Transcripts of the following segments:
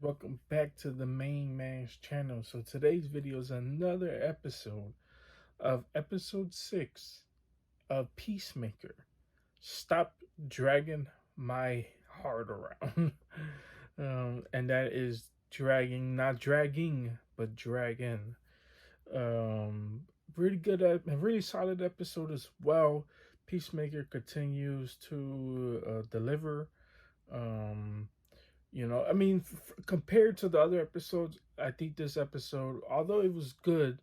Welcome back to the Main Man's channel. So today's video is another episode of episode 6 of Peacemaker. Stop dragging my heart around. And that is dragging, not dragging, but dragging. Um, really good, a really solid episode as well. Peacemaker continues to deliver. Um, I mean, compared to the other episodes, I think this episode, although it was good,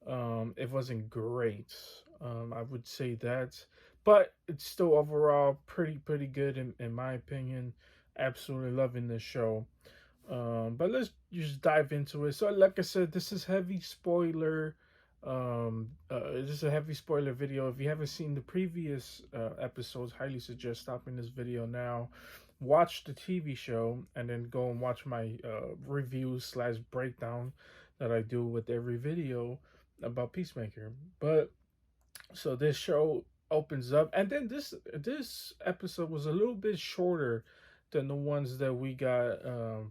it wasn't great. I would say that, but it's still overall pretty good in my opinion. Absolutely loving this show. But let's just dive into it. So, like I said, this is heavy spoiler. This is a heavy spoiler video. If you haven't seen the previous episodes, highly suggest stopping this video now. Watch the TV show and then go and watch my review slash breakdown that I do with every video about Peacemaker. But so this show opens up, and then this episode was a little bit shorter than the ones that we got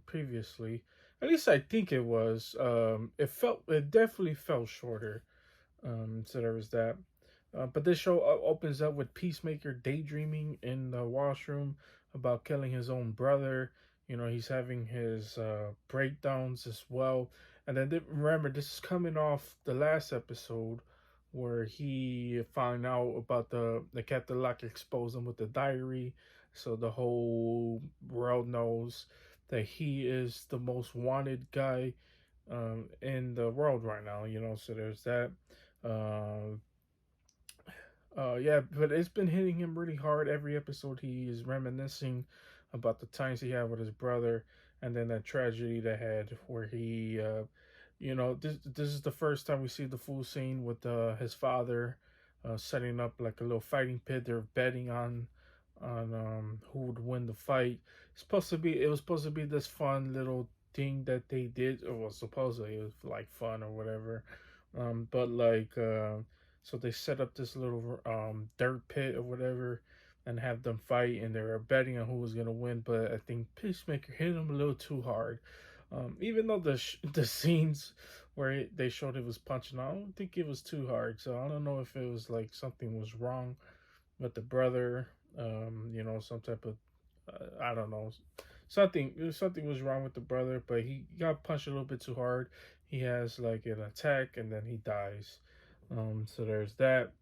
previously. At least I think it was. It definitely felt shorter. So there was that. But this show opens up with Peacemaker daydreaming in the washroom about killing his own brother. He's having his breakdowns as well. And then remember, this is coming off the last episode where he found out about the Captain Lock exposed him with the diary. So the whole world knows that he is the most wanted guy in the world right now. So there's that. Uh, yeah, but it's been hitting him really hard. Every episode, he is reminiscing about the times he had with his brother, and then that tragedy they had where he, this is the first time we see the full scene with his father, setting up like a little fighting pit. They're betting on who would win the fight. It was supposed to be this fun little thing that they did, or well, supposedly it was like fun or whatever. But like so they set up this little dirt pit or whatever and have them fight, and they were betting on who was gonna win. But I think Peacemaker hit him a little too hard. Even though the scenes where they showed it was punching, I don't think it was too hard. So I don't know if it was like something was wrong with the brother. Some type of I don't know, something was wrong with the brother, but he got punched a little bit too hard. He has like an attack and then he dies. So there's that.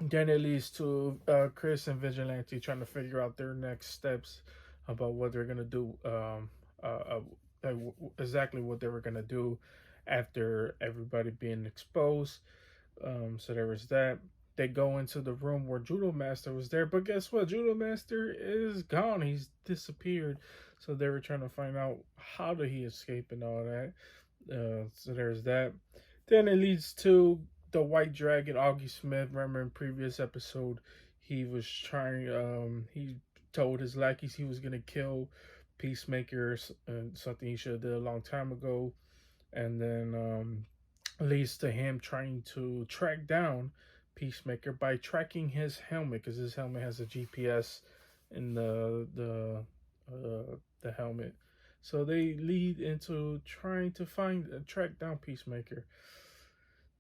Then it leads to Chris and Vigilante trying to figure out their next steps about what they're gonna do. Exactly what they were gonna do after everybody being exposed. So there was that. They go into the room where Judo Master was there, but guess what? Judo Master is gone. He's disappeared. So they were trying to find out how did he escape and all that. So there's that. Then it leads to the White Dragon, Augie Smith. Remember in previous episode, he was trying. He told his lackeys he was gonna kill Peacemaker, something he should have did a long time ago. And then leads to him trying to track down Peacemaker by tracking his helmet, because his helmet has a GPS in the helmet. So they lead into trying to find track down Peacemaker.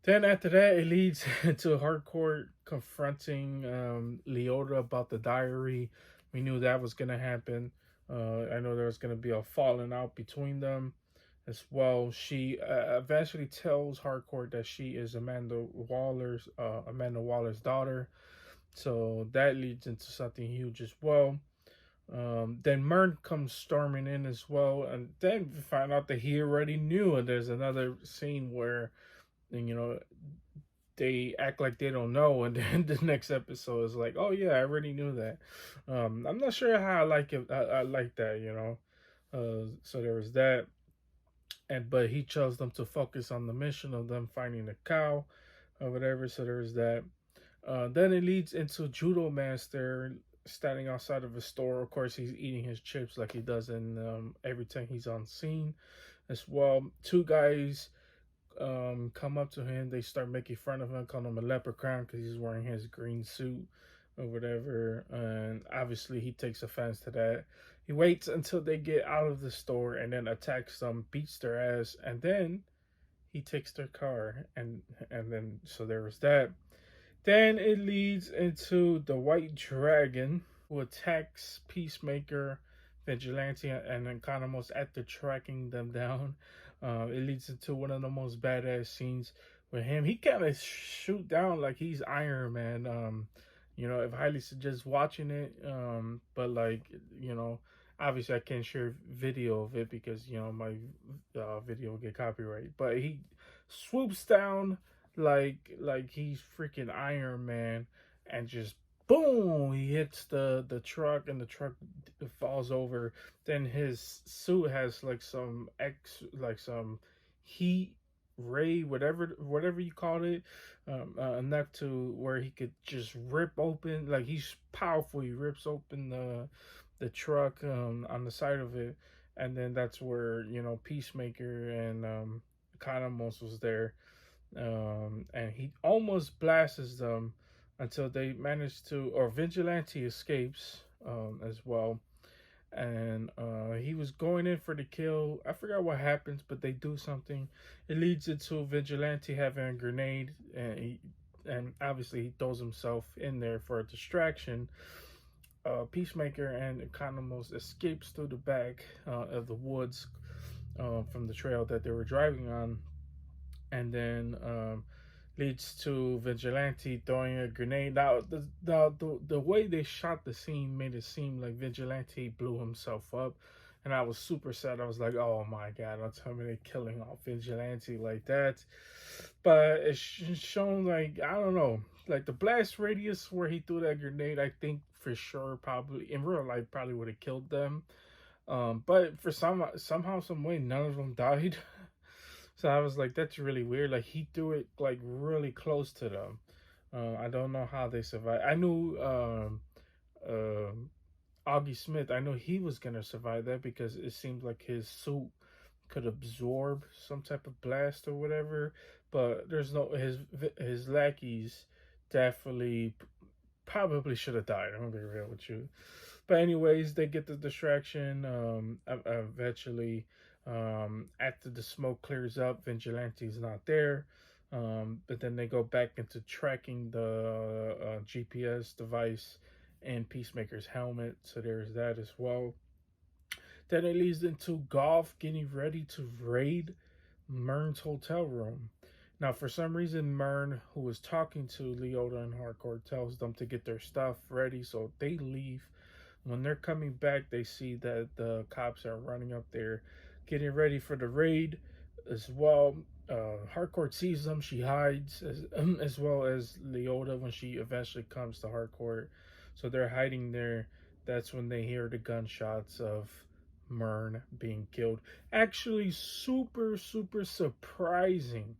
Then after that, it leads into Hardcore confronting Leota about the diary. We knew that was gonna happen. I know there was gonna be a falling out between them as well. She eventually tells Hardcore that she is Amanda Waller's daughter. So that leads into something huge as well. Then Mern comes storming in as well, and then we find out that he already knew. And there's another scene where, you know, they act like they don't know, and then the next episode is like, "Oh yeah, I already knew that." I'm not sure how I like it. I like that, so there was that, but he chose them to focus on the mission of them finding the cow or whatever. So there's that. Then it leads into Judo Master standing outside of a store. Of course, he's eating his chips like he does in every time he's on scene as well. Two guys come up to him. They start making fun of him, calling him a leprechaun because he's wearing his green suit or whatever. And obviously, he takes offense to that. He waits until they get out of the store and then attacks them, beats their ass, and then he takes their car. And then so there was that. Then it leads into the White Dragon, who attacks Peacemaker, Vigilante, and Economos after tracking them down. It leads into one of the most badass scenes with him. He kind of shoot down like he's Iron Man. If highly suggest watching it. But like, you know, obviously I can't share video of it because my video will get copyright. But he swoops down like he's freaking Iron Man, and just boom, he hits the truck, and the truck falls over. Then his suit has like some heat ray, whatever you call it, enough to where he could just rip open. Like, he's powerful. He rips open the truck on the side of it, and then that's where Peacemaker and Economos was there, and he almost blasts them until they manage to, or Vigilante escapes as well. And he was going in for the kill. I forgot what happens, but they do something. It leads into Vigilante having a grenade, and obviously he throws himself in there for a distraction. Peacemaker and Economos escapes through the back of the woods from the trail that they were driving on, and then leads to Vigilante throwing a grenade. Now, the way they shot the scene made it seem like Vigilante blew himself up, and I was super sad. I was like, oh my god, don't tell me they're killing off Vigilante like that. But it's shown, like, I don't know, like the blast radius where he threw that grenade, I think for sure, probably in real life, probably would have killed them. But for somehow, some way, none of them died. So I was like, that's really weird. Like, he threw it like really close to them. I don't know how they survived. I knew uh, Augie Smith. I know he was gonna survive that because it seems like his suit could absorb some type of blast or whatever. But there's no his lackeys definitely probably should have died. I'm gonna be real with you. But anyways, they get the distraction. Eventually, after the smoke clears up, Vigilante's not there. But then they go back into tracking the GPS device in Peacemaker's helmet. So there's that as well. Then it leads into Golf getting ready to raid Mern's hotel room. Now, for some reason, Mern, who was talking to Leota and Hardcore, tells them to get their stuff ready, so they leave. When they're coming back, they see that the cops are running up there, getting ready for the raid as well. Hardcore sees them, she hides, as well as Leota when she eventually comes to Hardcore. So they're hiding there. That's when they hear the gunshots of Mern being killed. Actually, super, super surprising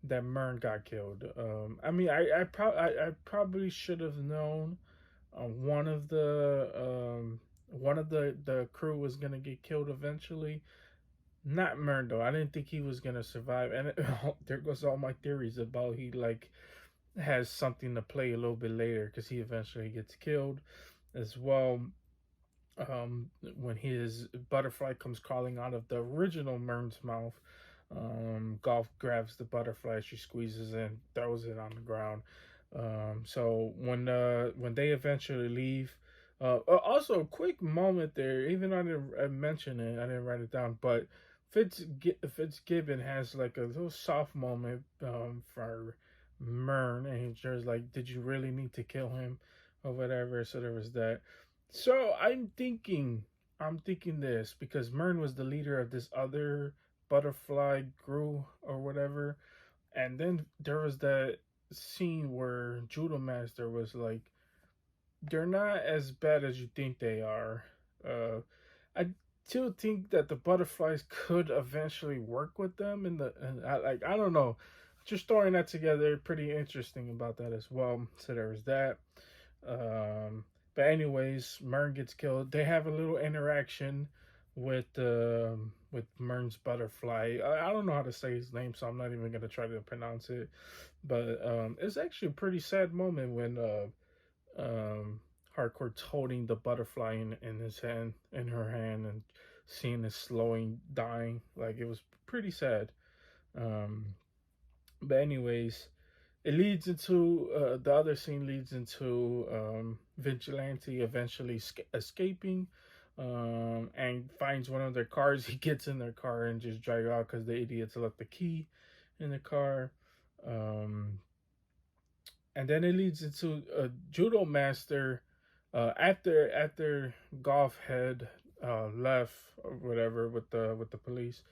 that Mern got killed. I mean, I probably should have known one of the crew was gonna get killed eventually. Not Mern though. I didn't think he was gonna survive. And there goes all my theories about he like has something to play a little bit later because he eventually gets killed as well. When his butterfly comes crawling out of the original Mern's mouth, Golf grabs the butterfly, she squeezes and throws it on the ground. So when they eventually leave, also a quick moment there. Even I didn't mention it, I didn't write it down, but Fitzgibbon has like a little soft moment for Mern, and he's just like, "Did you really need to kill him?" or whatever. So there was that. So I'm thinking this because Mern was the leader of this other butterfly crew or whatever, and then there was that scene where Judo Master was like, "They're not as bad as you think they are." I still think that the butterflies could eventually work with them, and I don't know, just throwing that together. Pretty interesting about that as well. So there was that. Um, but anyways, Mern gets killed. They have a little interaction with Mern's butterfly. I don't know how to say his name, so I'm not even gonna try to pronounce it. But it's actually a pretty sad moment when um, Hardcore's holding the butterfly in his hand, in her hand, and seeing it slowing, dying. Like, it was pretty sad. Um, but anyways, it leads into the other scene leads into Vigilante eventually escaping, and finds one of their cars. He gets in their car and just drive out because the idiots left the key in the car. Um, and then it leads into a judo master after Golf had left or whatever with the police.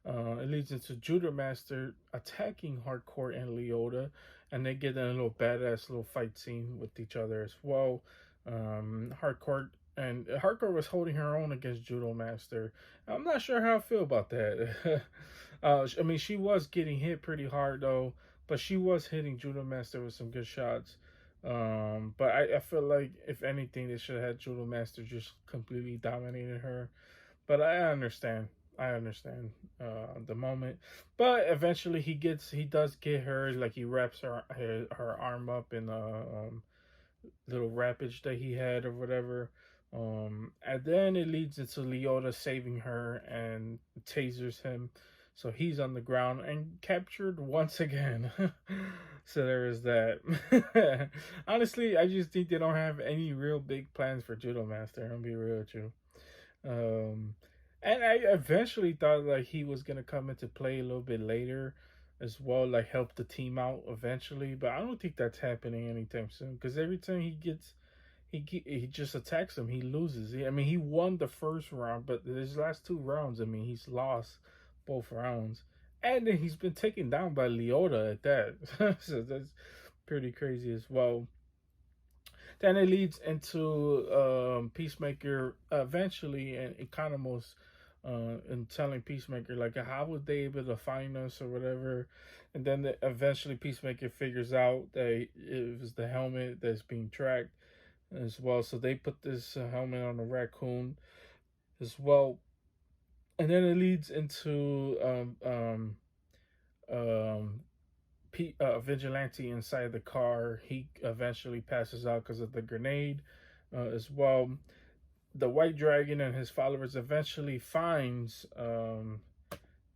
It leads into Judo Master attacking Hardcore and Leota, and they get in a little badass little fight scene with each other as well. Hardcore was holding her own against Judo Master. I'm not sure how I feel about that. I mean, she was getting hit pretty hard though, but she was hitting Judo Master with some good shots. But I feel like if anything, they should have had Judo Master just completely dominated her. But I understand. I understand the moment, but eventually he does get her. Like, he wraps her arm up in a little wrappage that he had or whatever. And then it leads into Leota saving her and tasers him, so he's on the ground and captured once again. So there is that. Honestly, I just think they don't have any real big plans for Judo Master. I'll be real with you. Um, and I eventually thought like he was gonna come into play a little bit later as well, like help the team out eventually. But I don't think that's happening anytime soon because every time he just attacks him, he loses. I mean, he won the first round, but his last two rounds, I mean, he's lost both rounds, and then he's been taken down by Leota at that. So that's pretty crazy as well. Then it leads into Peacemaker eventually, and Economos and telling Peacemaker like how would they able to find us or whatever, and then eventually Peacemaker figures out that it was the helmet that's being tracked as well. So they put this helmet on the raccoon as well, and then it leads into um, Vigilante inside the car. He eventually passes out because of the grenade as well. The White Dragon and his followers eventually finds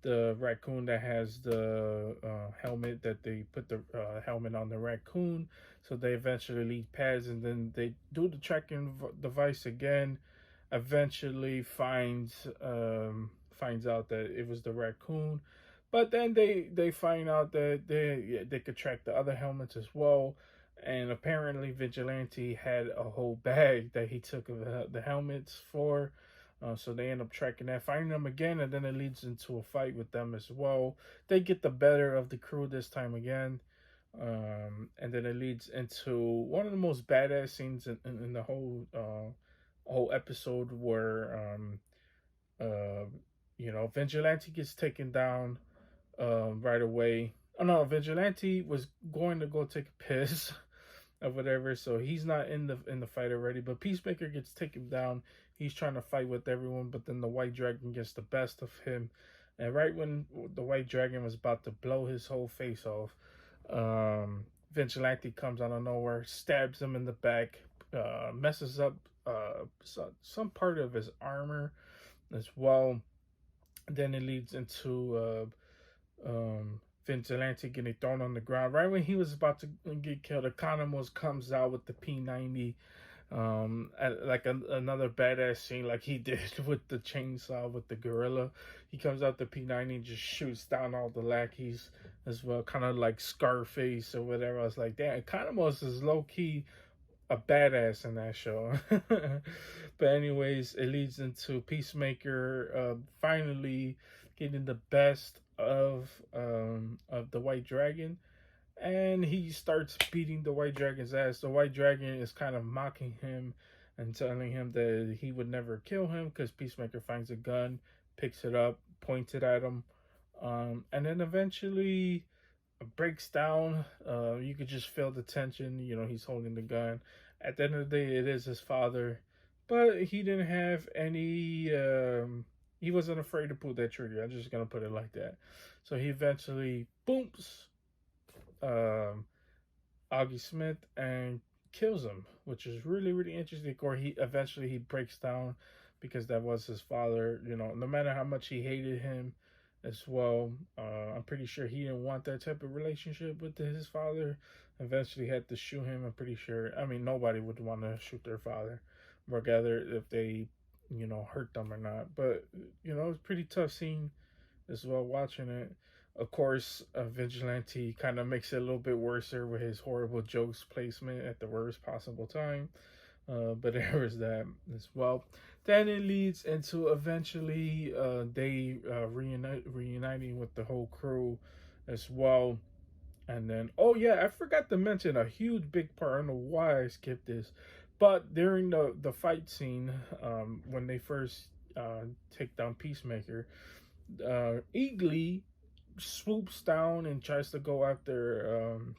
the raccoon that has the helmet, that they put the helmet on the raccoon. So they eventually lead pads, and then they do the tracking device again. Eventually finds out that it was the raccoon, but then they find out that they could track the other helmets as well. And apparently Vigilante had a whole bag that he took of the helmets for. So they end up tracking that, finding them again, and then it leads into a fight with them as well. They get the better of the crew this time again. And then it leads into one of the most badass scenes in the whole episode, where uh, Vigilante gets taken down right away. Oh no, Vigilante was going to go take a piss or whatever, so he's not in the fight already. But Peacemaker gets taken down. He's trying to fight with everyone, but then the White Dragon gets the best of him. And right when the White Dragon was about to blow his whole face off, Vigilante comes out of nowhere, stabs him in the back, messes up some part of his armor as well. Then it leads into Vigilante getting thrown on the ground. Right when he was about to get killed, Economos comes out with the P90, like another badass scene like he did with the chainsaw with the gorilla. He comes out the P90 and just shoots down all the lackeys as well, kind of like Scarface or whatever. I was like, damn, Economos is low key a badass in that show. But anyways, it leads into Peacemaker finally getting the best of the White Dragon, and he starts beating the White Dragon's ass. The White Dragon is kind of mocking him and telling him that he would never kill him because Peacemaker finds a gun, picks it up, points it at him, and then eventually breaks down. You could just feel the tension. He's holding the gun. At the end of the day, it is his father, but he didn't have any. He wasn't afraid to pull that trigger. I'm just gonna put it like that. So he eventually booms Augie Smith and kills him, which is really interesting. Or he breaks down because that was his father. You know, no matter how much he hated him, as well. I'm pretty sure he didn't want that type of relationship with his father. Eventually, had to shoot him. I'm pretty sure. I mean, nobody would want to shoot their father, regardless if they, hurt them or not. But it was a pretty tough scene as well watching it. Of course, Vigilante kind of makes it a little bit worse with his horrible jokes placement at the worst possible time. But there was that as well. Then it leads into eventually they reuniting with the whole crew as well. And then, oh yeah, I forgot to mention a huge big part. I don't know why I skipped this, but during the fight scene, when they first take down Peacemaker, Eagly swoops down and tries to go after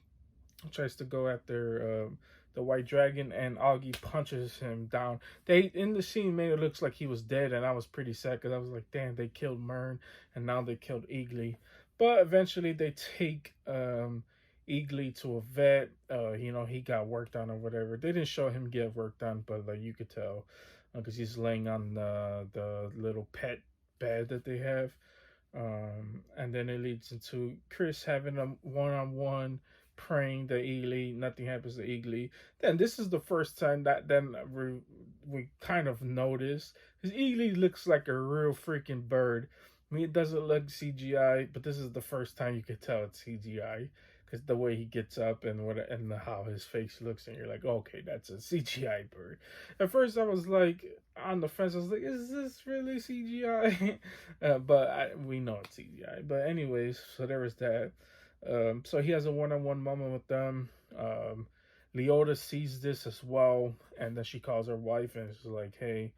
the white dragon, and Augie punches him down. They in the scene made it looks like he was dead, and I was pretty sad because I was like, damn, they killed Mern, and now they killed Eagly. But eventually they take Eagly to a vet. He got worked on or whatever. They didn't show him get work done, but like you could tell because he's laying on the little pet bed that they have. And then it leads into Chris having a one-on-one praying the Eagly. Nothing happens to Eagly. Then this is the first time that then we kind of notice because Eagly looks like a real freaking bird. I mean, it doesn't look CGI, but this is the first time you could tell it's CGI because the way he gets up and how his face looks, and you're like, okay, that's a CGI bird. At first, I was like on the fence. I was like, is this really CGI? But we know it's CGI. But anyways, so there was that. So he has a one-on-one moment with them. Leota sees this as well, and then she calls her wife and she's like, "Hey,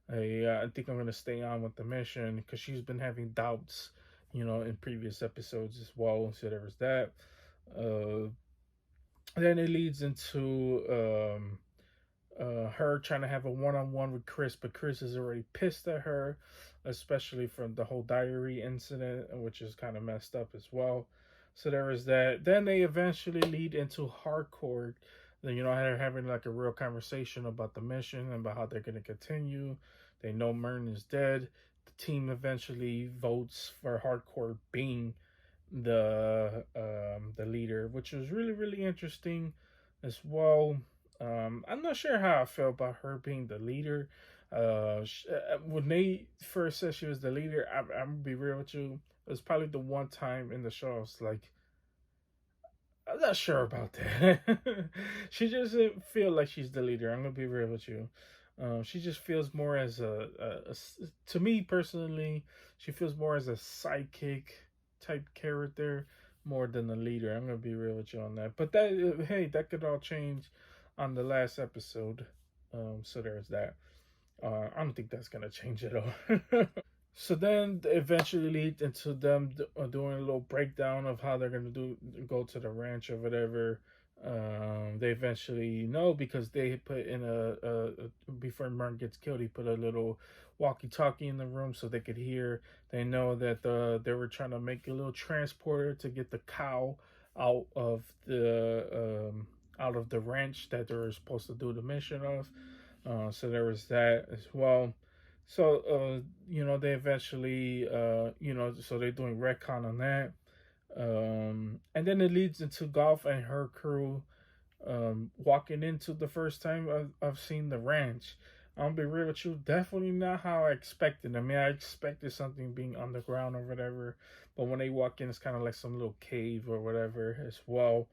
I think I'm gonna stay on with the mission," because she's been having doubts, in previous episodes as well. So there was that. Uh, then it leads into her trying to have a one-on-one with Chris, but Chris is already pissed at her, especially from the whole diary incident, which is kind of messed up as well. So there is that. Then they eventually lead into hardcore. Then they're having like a real conversation about the mission and about how they're going to continue. They know Mern is dead. The team eventually votes for hardcore being the leader, which was really interesting as well. I'm not sure how I felt about her being the leader. When they first said she was the leader, I'm gonna be real with you. It was probably the one time in the show I was like, I'm not sure about that. She doesn't feel like she's the leader. I'm gonna be real with you. She just feels more as to me personally, she feels more as a sidekick type character more than the leader. I'm gonna be real with you on that. But hey, that could all change on the last episode. So there's that. I don't think that's gonna change at all. So then eventually lead into them doing a little breakdown of how they're gonna go to the ranch or whatever. They eventually know because they put in before Martin gets killed, he put a little walkie-talkie in the room so they could hear. They know that they were trying to make a little transporter to get the cow out of the ranch that they were supposed to do the mission of. So there was that as well. So they eventually so they're doing retcon on that. And then it leads into Golf and her crew walking into the first time I've seen the ranch. I'll be real with you, definitely not how I expected. I mean, I expected something being underground or whatever, but when they walk in, it's kind of like some little cave or whatever as well.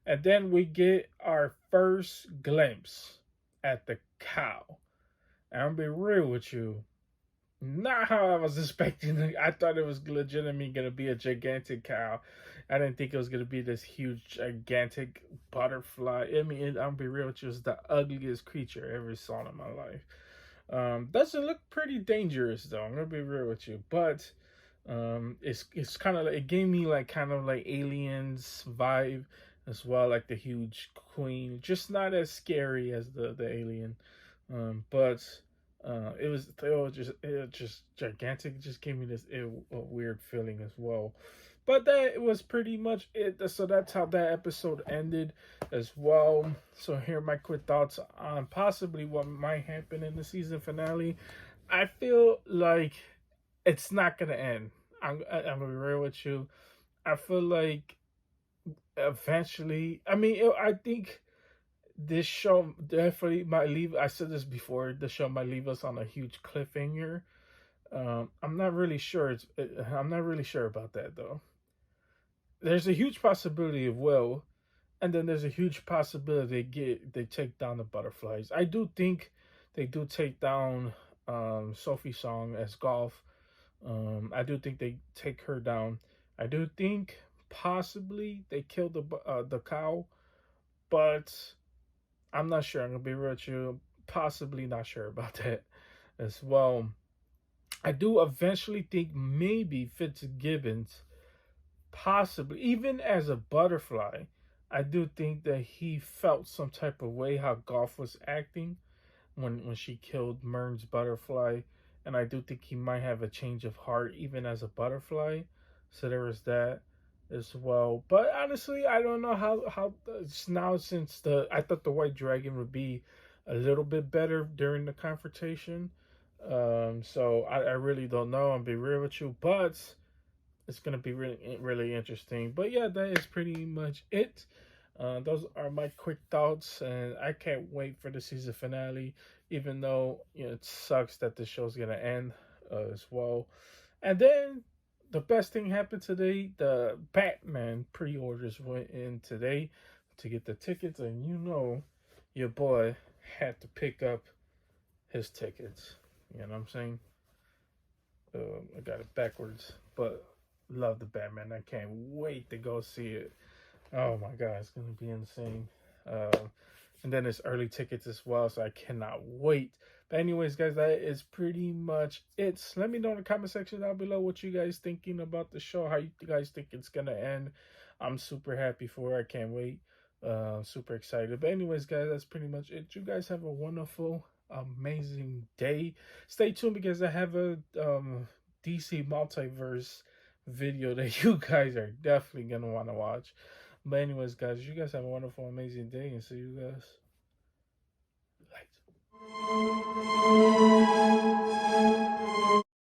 And then we get our first glimpse at the cow. And I'll be real with you, not how I was expecting it. I thought it was legitimately gonna be a gigantic cow. I didn't think it was gonna be this huge, gigantic butterfly. I mean, I'll be real with you, it's the ugliest creature I ever saw in my life. Doesn't look pretty dangerous though. I'm gonna be real with you, but it's kind of like, it gave me like kind of like aliens vibe as well, like the huge queen. Just not as scary as the alien, but It was just gigantic. It just gave me this a weird feeling as well. But that was pretty much it. So that's how that episode ended as well. So here are my quick thoughts on possibly what might happen in the season finale. I feel like it's not gonna end. I'm gonna be real with you. I feel like eventually. I mean, I think this show definitely might leave. I said this before. The show might leave us on a huge cliffhanger. I'm not really sure. I'm not really sure about that though. There's a huge possibility of Will, and then there's a huge possibility they take down the butterflies. I do think they do take down Sophie Song as Golf. I do think they take her down. I do think possibly they kill the cow, but I'm not sure. I'm gonna be real with you. Possibly not sure about that as well. I do eventually think maybe Fitzgibbons, possibly even as a butterfly, I do think that he felt some type of way how Golf was acting when she killed Mern's butterfly, and I do think he might have a change of heart even as a butterfly. So there was that as well. But honestly, I don't know how now since the I thought the White Dragon would be a little bit better during the confrontation. So I really don't know. I'll be real with you, but it's gonna be really interesting. But yeah, that is pretty much it. Those are my quick thoughts, and I can't wait for the season finale. Even though it sucks that the show's gonna end as well. And then the best thing happened today: the Batman pre-orders went in today to get the tickets, and your boy had to pick up his tickets. You know what I'm saying? I got it backwards, but love the Batman. I can't wait to go see it. Oh my god, it's gonna be insane. And then it's early tickets as well, so I cannot wait. But anyways, guys, that is pretty much it. Let me know in the comment section down below what you guys thinking about the show. How you guys think it's gonna end? I'm super happy for it. I can't wait. Super excited. But anyways, guys, that's pretty much it. You guys have a wonderful, amazing day. Stay tuned because I have a DC multiverse video that you guys are definitely gonna want to watch. But anyways, guys, you guys have a wonderful, amazing day, and see you guys later.